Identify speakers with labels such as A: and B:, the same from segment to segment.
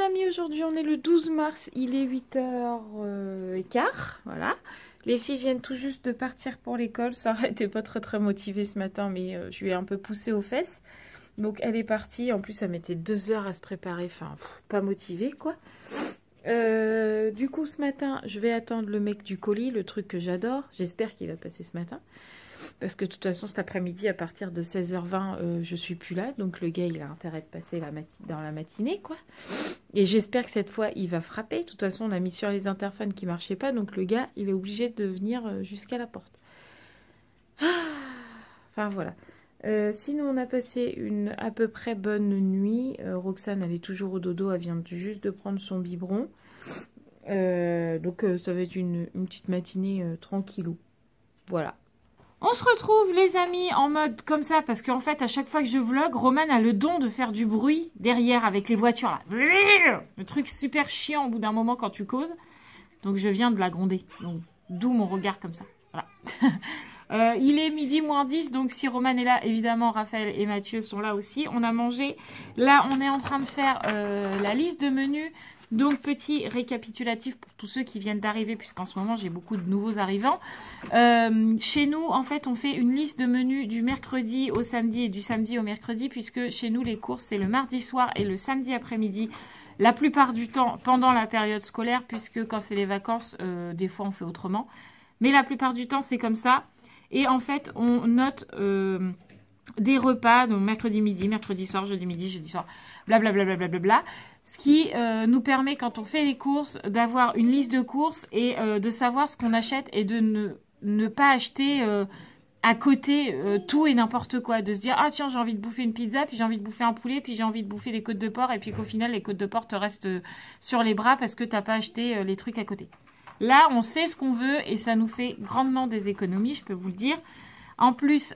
A: amis, aujourd'hui on est le 12 mars, il est 8h15, voilà. Les filles viennent tout juste de partir pour l'école, Sarah n'était pas très motivée ce matin, mais je lui ai un peu poussé aux fesses. Donc elle est partie, en plus ça mettait 2 heures à se préparer, enfin pas motivée quoi. Du coup ce matin, je vais attendre le mec du colis, le truc que j'adore, j'espère qu'il va passer ce matin. Parce que de toute façon, cet après-midi, à partir de 16h20, je suis plus là. Donc, le gars, il a intérêt de passer dans la matinée, quoi. Et j'espère que cette fois, il va frapper. De toute façon, on a mis sur les interphones qui ne marchaient pas. Donc, le gars, il est obligé de venir jusqu'à la porte. Enfin, voilà. Sinon, on a passé une à peu près bonne nuit. Roxane, elle est toujours au dodo. Elle vient juste de prendre son biberon. Donc, ça va être une petite matinée tranquillou. Voilà. On se retrouve les amis en mode comme ça parce qu'en fait à chaque fois que je vlog, Romane a le don de faire du bruit derrière avec les voitures là. Le truc super chiant au bout d'un moment quand tu causes. Donc je viens de la gronder. Donc d'où mon regard comme ça. Voilà. Il est midi moins 10 donc si Romane est là, évidemment Raphaël et Mathieu sont là aussi. On a mangé. Là on est en train de faire la liste de menus. Donc, petit récapitulatif pour tous ceux qui viennent d'arriver, puisqu'en ce moment, j'ai beaucoup de nouveaux arrivants. Chez nous, en fait, on fait une liste de menus du mercredi au samedi et du samedi au mercredi, puisque chez nous, les courses, c'est le mardi soir et le samedi après-midi. La plupart du temps, pendant la période scolaire, puisque quand c'est les vacances, des fois, on fait autrement. Mais la plupart du temps, c'est comme ça. Et en fait, on note des repas, donc mercredi midi, mercredi soir, jeudi midi, jeudi soir, blablabla. Bla. Ce qui nous permet, quand on fait les courses, d'avoir une liste de courses et de savoir ce qu'on achète et de ne pas acheter à côté tout et n'importe quoi. De se dire, ah tiens, j'ai envie de bouffer une pizza, puis j'ai envie de bouffer un poulet, puis j'ai envie de bouffer des côtes de porc, et puis qu'au final, les côtes de porc te restent sur les bras parce que tu n'as pas acheté les trucs à côté. Là, on sait ce qu'on veut et ça nous fait grandement des économies, je peux vous le dire. En plus,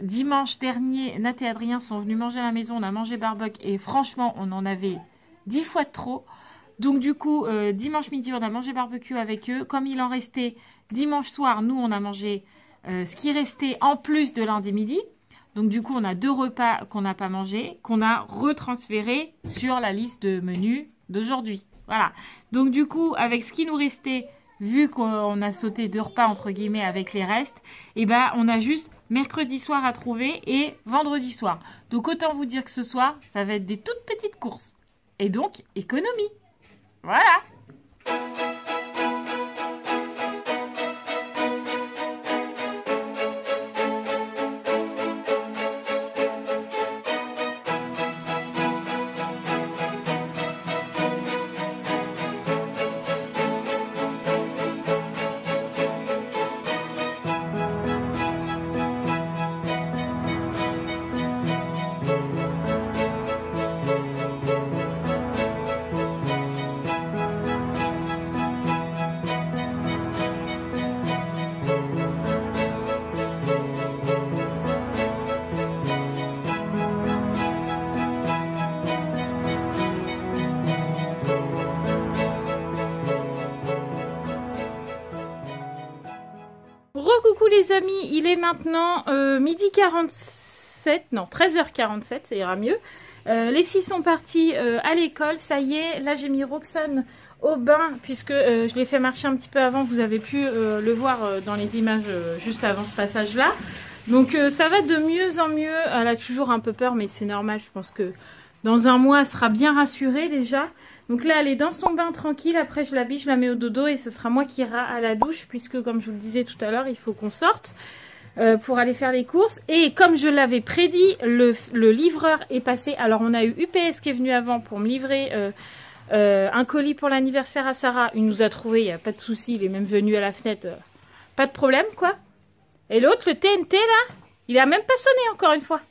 A: dimanche dernier, Nat et Adrien sont venus manger à la maison, on a mangé barbecue et franchement, on en avait 10 fois de trop. Donc du coup, dimanche midi, on a mangé barbecue avec eux. Comme il en restait dimanche soir, nous, on a mangé ce qui restait en plus de lundi midi. Donc du coup, on a 2 repas qu'on n'a pas mangé, qu'on a retransférés sur la liste de menus d'aujourd'hui. Voilà. Donc du coup, avec ce qui nous restait, vu qu'on a sauté 2 repas entre guillemets avec les restes, et ben on a juste mercredi soir à trouver et vendredi soir. Donc autant vous dire que ce soir, ça va être des toutes petites courses. Et donc, économie. Voilà. Coucou les amis, il est maintenant midi 47, non 13h47, ça ira mieux. Les filles sont parties à l'école, ça y est, là j'ai mis Roxane au bain puisque je l'ai fait marcher un petit peu avant, vous avez pu le voir dans les images juste avant ce passage là. Donc ça va de mieux en mieux, elle a toujours un peu peur mais c'est normal, je pense que dans un mois elle sera bien rassurée déjà. Donc là, elle est dans son bain tranquille. Après, je l'habille, je la mets au dodo et ce sera moi qui ira à la douche puisque, comme je vous le disais tout à l'heure, il faut qu'on sorte pour aller faire les courses. Et comme je l'avais prédit, le livreur est passé. Alors, on a eu UPS qui est venu avant pour me livrer un colis pour l'anniversaire à Sarah. Il nous a trouvé, il n'y a pas de souci. Il est même venu à la fenêtre. Pas de problème, quoi. Et l'autre, le TNT, là, il a même pas sonné encore une fois.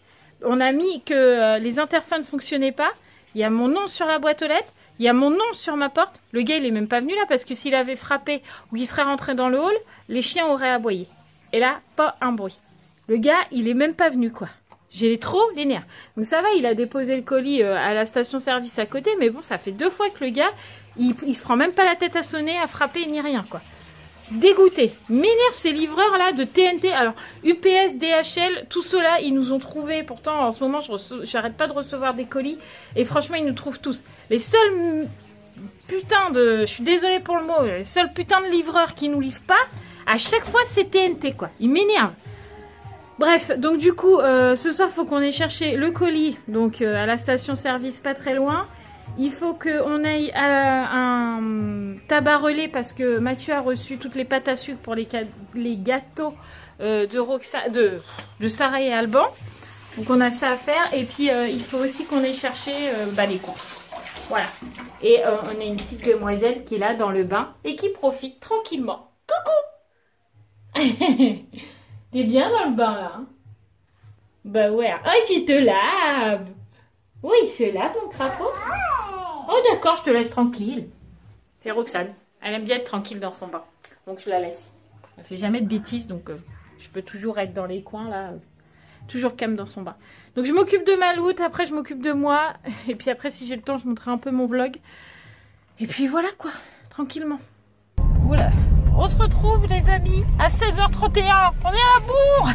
A: On a mis que les interphones ne fonctionnaient pas. Il y a mon nom sur la boîte aux lettres. Il y a mon nom sur ma porte. Le gars, il est même pas venu là parce que s'il avait frappé ou qu'il serait rentré dans le hall, les chiens auraient aboyé. Et là, pas un bruit. Le gars, il est même pas venu, quoi. J'ai trop les nerfs. Donc ça va, il a déposé le colis à la station-service à côté. Mais bon, ça fait 2 fois que le gars, il se prend même pas la tête à sonner, à frapper, ni rien, quoi. Dégoûté. M'énerve ces livreurs là de TNT. Alors UPS, DHL, tout cela ils nous ont trouvé. Pourtant en ce moment j'arrête pas de recevoir des colis et franchement ils nous trouvent tous. les seuls putains de... Je suis désolée pour le mot, les seuls putains de livreurs qui nous livrent pas, à chaque fois c'est TNT quoi. Ils m'énervent. Bref, donc du coup, ce soir, il faut qu'on ait cherché le colis, donc à la station-service pas très loin. Il faut qu'on aille à un tabac relais parce que Mathieu a reçu toutes les pâtes à sucre pour les gâteaux de Sarah et Alban. Donc on a ça à faire. Et puis il faut aussi qu'on aille chercher les courses. Voilà. Et on a une petite demoiselle qui est là dans le bain et qui profite tranquillement. Coucou. T'es bien dans le bain là hein? Bah ouais. Oh tu te laves. Oui il se lave mon crapaud. Oh d'accord, je te laisse tranquille. C'est Roxane. Elle aime bien être tranquille dans son bain. Donc je la laisse. Elle fait jamais de bêtises, donc je peux toujours être dans les coins là. Toujours calme dans son bain. Donc je m'occupe de Maloute, après je m'occupe de moi. Et puis après si j'ai le temps, je montrerai un peu mon vlog. Et puis voilà quoi, tranquillement. Oula. On se retrouve les amis à 16h31. On est à Bourg.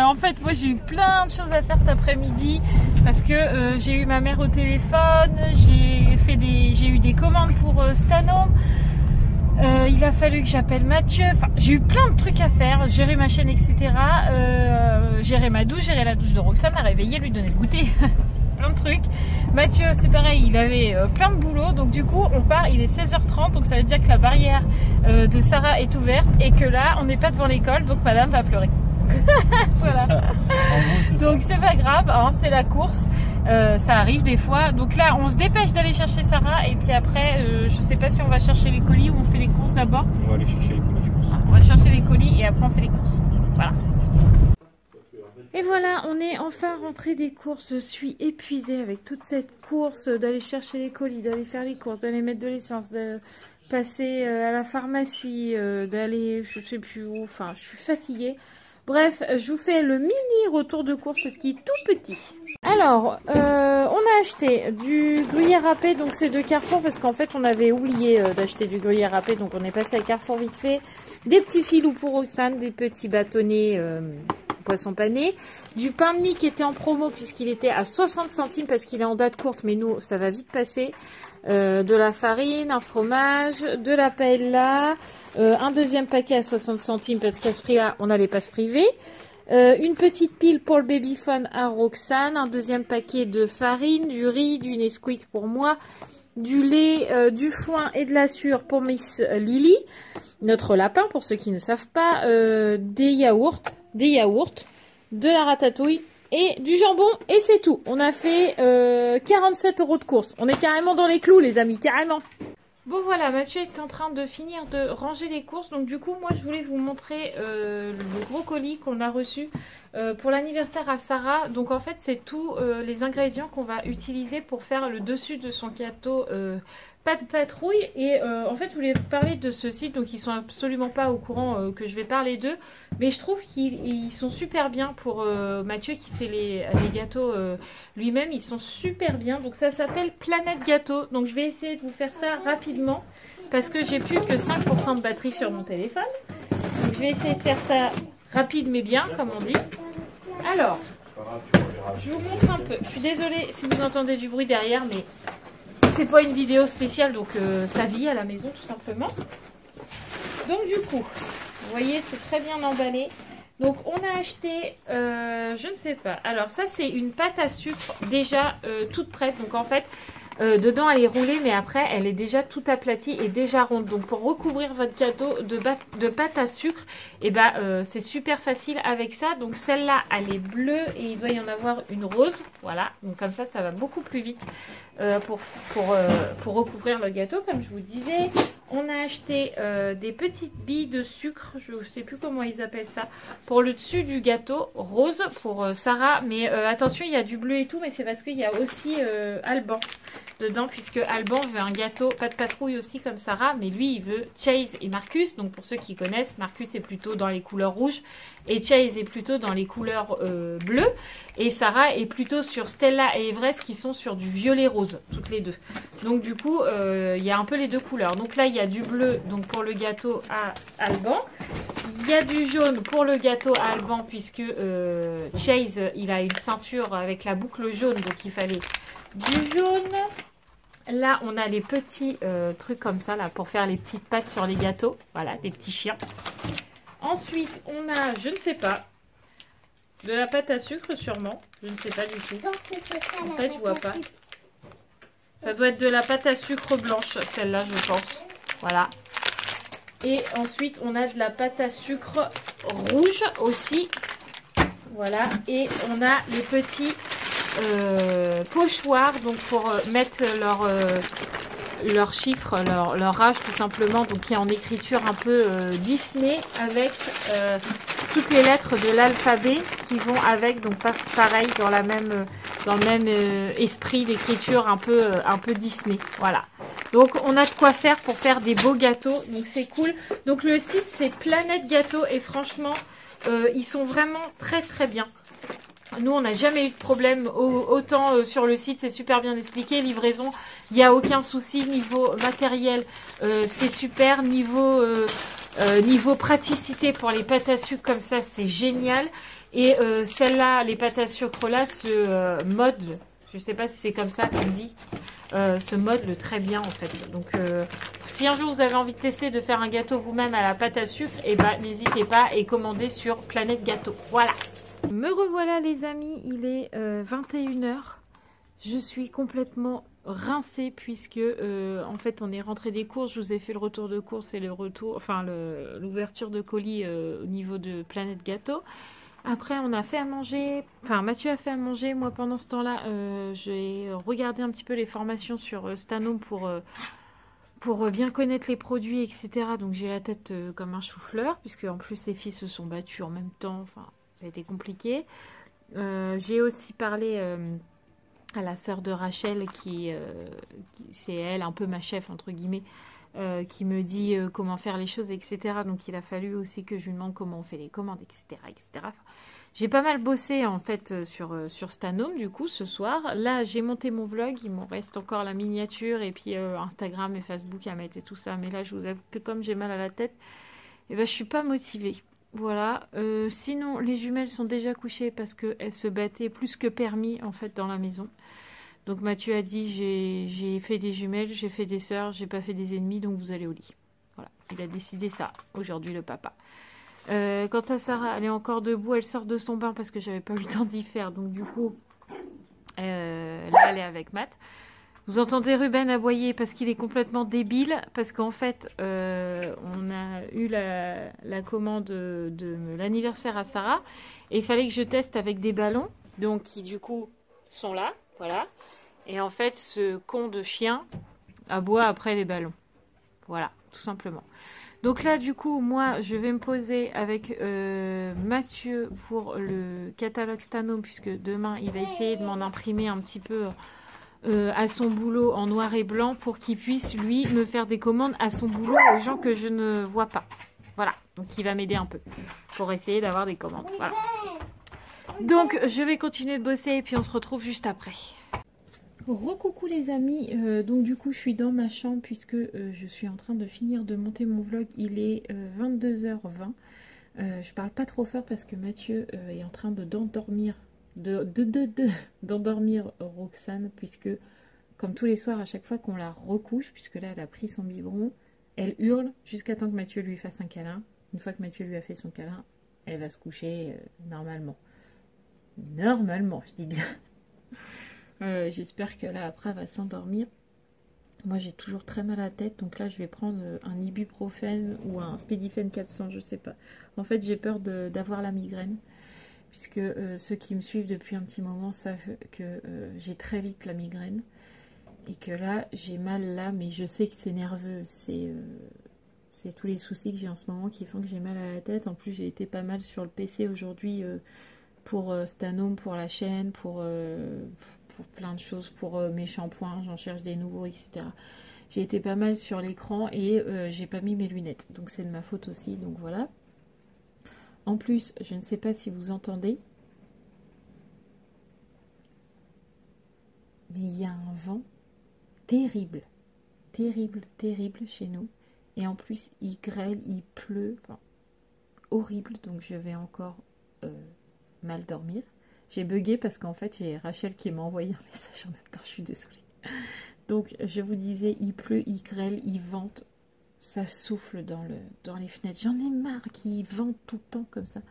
A: En fait moi j'ai eu plein de choses à faire cet après-midi. Parce que j'ai eu ma mère au téléphone, j'ai eu des commandes pour Stanome, il a fallu que j'appelle Mathieu, enfin j'ai eu plein de trucs à faire, gérer ma chaîne etc, gérer ma douche, gérer la douche de Roxane, la réveiller, lui donner le goûter, plein de trucs. Mathieu c'est pareil, il avait plein de boulot, donc du coup on part, il est 16h30, donc ça veut dire que la barrière de Sarah est ouverte et que là on n'est pas devant l'école, donc madame va pleurer. Voilà. Donc c'est pas grave, hein, c'est la course, ça arrive des fois. Donc là on se dépêche d'aller chercher Sarah et puis après je sais pas si on va chercher les colis ou on fait les courses d'abord.
B: On va aller chercher les colis je pense.
A: On va chercher les colis et après on fait les courses. Voilà. Et voilà, on est enfin rentré des courses. Je suis épuisée avec toute cette course, d'aller chercher les colis, d'aller faire les courses, d'aller mettre de l'essence, de passer à la pharmacie, d'aller je sais plus où, enfin je suis fatiguée. Bref, je vous fais le mini retour de course parce qu'il est tout petit. Alors, on a acheté du gruyère râpé, donc c'est de Carrefour parce qu'en fait on avait oublié d'acheter du gruyère râpé, donc on est passé à Carrefour vite fait. Des petits filous pour Roxane, des petits bâtonnets poisson pané, du pain de mie qui était en promo puisqu'il était à 60 centimes parce qu'il est en date courte, mais nous ça va vite passer. De la farine, un fromage, de la paella, un deuxième paquet à 60 centimes parce qu'à ce prix-là, on n'allait pas se priver. Une petite pile pour le babyphone à Roxane, un deuxième paquet de farine, du riz, du Nesquik pour moi, du lait, du foin et de la sûre pour Miss Lily, notre lapin pour ceux qui ne savent pas, des yaourts, de la ratatouille, et du jambon, et c'est tout. On a fait 47 € de course. On est carrément dans les clous, les amis, carrément. Bon voilà, Mathieu est en train de finir de ranger les courses. Donc du coup, moi, je voulais vous montrer le gros colis qu'on a reçu pour l'anniversaire à Sarah. Donc en fait, c'est tous les ingrédients qu'on va utiliser pour faire le dessus de son gâteau pâte patrouille. Et en fait, je voulais parler de ce site. Donc ils sont absolument pas au courant que je vais parler d'eux. Mais je trouve qu'ils sont super bien pour Mathieu qui fait les gâteaux lui-même. Ils sont super bien. Donc ça s'appelle Planète Gâteau. Donc je vais essayer de vous faire ça rapidement parce que j'ai plus que 5% de batterie sur mon téléphone. Donc je vais essayer de faire ça rapide mais bien, comme on dit. Alors, je vous montre un peu. Je suis désolée si vous entendez du bruit derrière, mais c'est pas une vidéo spéciale, donc ça vit à la maison tout simplement. Donc du coup, vous voyez, c'est très bien emballé. Donc on a acheté, je ne sais pas. Alors ça c'est une pâte à sucre déjà toute prête. Donc en fait, dedans elle est roulée, mais après elle est déjà toute aplatie et déjà ronde. Donc pour recouvrir votre gâteau de pâte à sucre, et c'est super facile avec ça. Donc celle-là elle est bleue et il doit y en avoir une rose. Voilà, donc comme ça va beaucoup plus vite pour recouvrir le gâteau, comme je vous disais. On a acheté des petites billes de sucre, je ne sais plus comment ils appellent ça, pour le dessus du gâteau rose pour Sarah. Mais attention, il y a du bleu et tout, mais c'est parce qu'il y a aussi Alban dedans, puisque Alban veut un gâteau pâte patrouille aussi comme Sarah, mais lui il veut Chase et Marcus. Donc pour ceux qui connaissent, Marcus est plutôt dans les couleurs rouges et Chase est plutôt dans les couleurs bleues, et Sarah est plutôt sur Stella et Everest qui sont sur du violet rose, toutes les deux. Donc du coup il y a un peu les deux couleurs. Donc là il y a du bleu donc pour le gâteau à Alban, il y a du jaune pour le gâteau à Alban, puisque Chase il a une ceinture avec la boucle jaune, donc il fallait du jaune. Là, on a les petits trucs comme ça, là, pour faire les petites pâtes sur les gâteaux. Voilà, des petits chiens. Ensuite, on a, je ne sais pas, de la pâte à sucre sûrement. Je ne sais pas du tout. En fait, je vois pas. Ça doit être de la pâte à sucre blanche, celle-là, je pense. Voilà. Et ensuite, on a de la pâte à sucre rouge aussi. Voilà. Et on a les petits pochoirs, donc pour mettre leurs chiffres, leur âge tout simplement, donc qui est en écriture un peu Disney, avec toutes les lettres de l'alphabet qui vont avec, donc pareil dans le même esprit d'écriture un peu Disney. Voilà. Donc on a de quoi faire pour faire des beaux gâteaux, donc c'est cool. Donc le site c'est Planète Gâteau et franchement ils sont vraiment très très bien. Nous, on n'a jamais eu de problème, autant sur le site, c'est super bien expliqué. Livraison, il n'y a aucun souci. Niveau matériel, c'est super. Niveau praticité pour les pâtes à sucre comme ça, c'est génial. Et celle-là, les pâtes à sucre là, se modelent. Je ne sais pas si c'est comme ça qu'on dit. Se modelent très bien en fait. Donc, si un jour vous avez envie de tester de faire un gâteau vous-même à la pâte à sucre, eh ben, n'hésitez pas et commandez sur Planète Gâteau. Voilà. Me revoilà les amis, il est 21 h. Je suis complètement rincée puisque en fait on est rentré des courses. Je vous ai fait le retour de course et le retour, enfin l'ouverture de colis au niveau de Planète Gâteau. Après on a fait à manger, enfin Mathieu a fait à manger. Moi pendant ce temps-là j'ai regardé un petit peu les formations sur Stanome pour bien connaître les produits, etc. Donc j'ai la tête comme un chou-fleur puisque en plus les filles se sont battues en même temps, enfin ça a été compliqué. J'ai aussi parlé à la sœur de Rachel qui c'est elle un peu ma chef entre guillemets, qui me dit comment faire les choses, etc. Donc il a fallu aussi que je lui demande comment on fait les commandes, etc. etc. Enfin, j'ai pas mal bossé en fait sur Stanome du coup ce soir. Là j'ai monté mon vlog, il m'en reste encore la miniature et puis Instagram et Facebook à mettre et tout ça. Mais là je vous avoue que comme j'ai mal à la tête, et ben, je suis pas motivée. Voilà, sinon les jumelles sont déjà couchées parce qu'elles se battaient plus que permis en fait dans la maison. Donc Mathieu a dit j'ai fait des jumelles, j'ai fait des sœurs, j'ai pas fait des ennemis, donc vous allez au lit. Voilà, il a décidé ça aujourd'hui le papa. Quant à Sarah, elle est encore debout, elle sort de son bain parce que j'avais pas eu le temps d'y faire. Donc du coup, là elle est avec Matt. Vous entendez Ruben aboyer parce qu'il est complètement débile, parce qu'en fait, on a eu la commande de l'anniversaire à Sarah, et il fallait que je teste avec des ballons, donc qui du coup sont là, voilà. Et en fait, ce con de chien aboie après les ballons. Voilà, tout simplement. Donc là, du coup, moi, je vais me poser avec Mathieu pour le catalogue Stanome, puisque demain, il va essayer de m'en imprimer un petit peu à son boulot en noir et blanc pour qu'il puisse, lui, me faire des commandes à son boulot aux gens que je ne vois pas. Voilà, donc il va m'aider un peu pour essayer d'avoir des commandes. Voilà. Donc, je vais continuer de bosser et puis on se retrouve juste après. Recoucou les amis, donc du coup je suis dans ma chambre puisque je suis en train de finir de monter mon vlog. Il est 22h20. Je parle pas trop fort parce que Mathieu est en train d'endormir d'endormir Roxane, puisque comme tous les soirs à chaque fois qu'on la recouche, puisque là elle a pris son biberon, elle hurle jusqu'à temps que Mathieu lui fasse un câlin. Une fois que Mathieu lui a fait son câlin, elle va se coucher normalement. Normalement, je dis bien. J'espère que là après elle va s'endormir. Moi j'ai toujours très mal à la tête, donc là je vais prendre un ibuprofène ou un Spédifène 400, je sais pas. En fait j'ai peur d'avoir la migraine, puisque ceux qui me suivent depuis un petit moment savent que j'ai très vite la migraine, et que là j'ai mal là, mais je sais que c'est nerveux, c'est tous les soucis que j'ai en ce moment qui font que j'ai mal à la tête. En plus j'ai été pas mal sur le PC aujourd'hui pour Stanome, pour la chaîne, pour plein de choses, pour mes shampoings, j'en cherche des nouveaux, etc. J'ai été pas mal sur l'écran et j'ai pas mis mes lunettes, donc c'est de ma faute aussi, donc voilà. En plus, je ne sais pas si vous entendez, mais il y a un vent terrible, terrible, terrible chez nous. Et en plus, il grêle, il pleut, enfin, horrible. Donc je vais encore mal dormir. J'ai bugué parce qu'en fait, j'ai Rachel qui m'a envoyé un message en même temps, je suis désolée. Donc je vous disais, il pleut, il grêle, il vente, ça souffle dans les fenêtres. J'en ai marre qu'il vente tout le temps comme ça.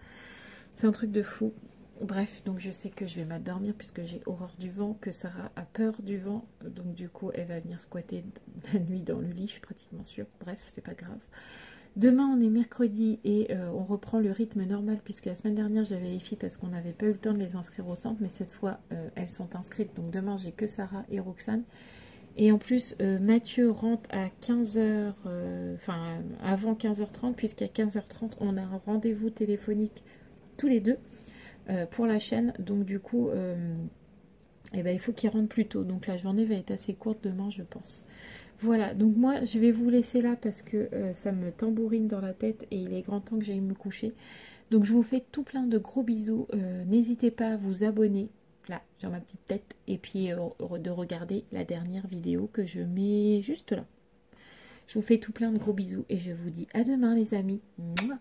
A: C'est un truc de fou. Bref, donc je sais que je vais mal dormir puisque j'ai horreur du vent, que Sarah a peur du vent. Donc du coup, elle va venir squatter la nuit dans le lit, je suis pratiquement sûre. Bref, c'est pas grave. Demain, on est mercredi et on reprend le rythme normal puisque la semaine dernière, j'avais les filles parce qu'on n'avait pas eu le temps de les inscrire au centre. Mais cette fois, elles sont inscrites. Donc demain, j'ai que Sarah et Roxane. Et en plus, Mathieu rentre à 15h, enfin avant 15h30 puisqu'à 15h30, on a un rendez-vous téléphonique tous les deux. Pour la chaîne, donc du coup eh ben, il faut qu'il rentre plus tôt, donc la journée va être assez courte demain je pense. Voilà, donc moi je vais vous laisser là parce que ça me tambourine dans la tête et il est grand temps que j'aille me coucher. Donc je vous fais tout plein de gros bisous, n'hésitez pas à vous abonner là sur ma petite tête et puis de regarder la dernière vidéo que je mets juste là. Je vous fais tout plein de gros bisous et je vous dis à demain les amis. Mouah.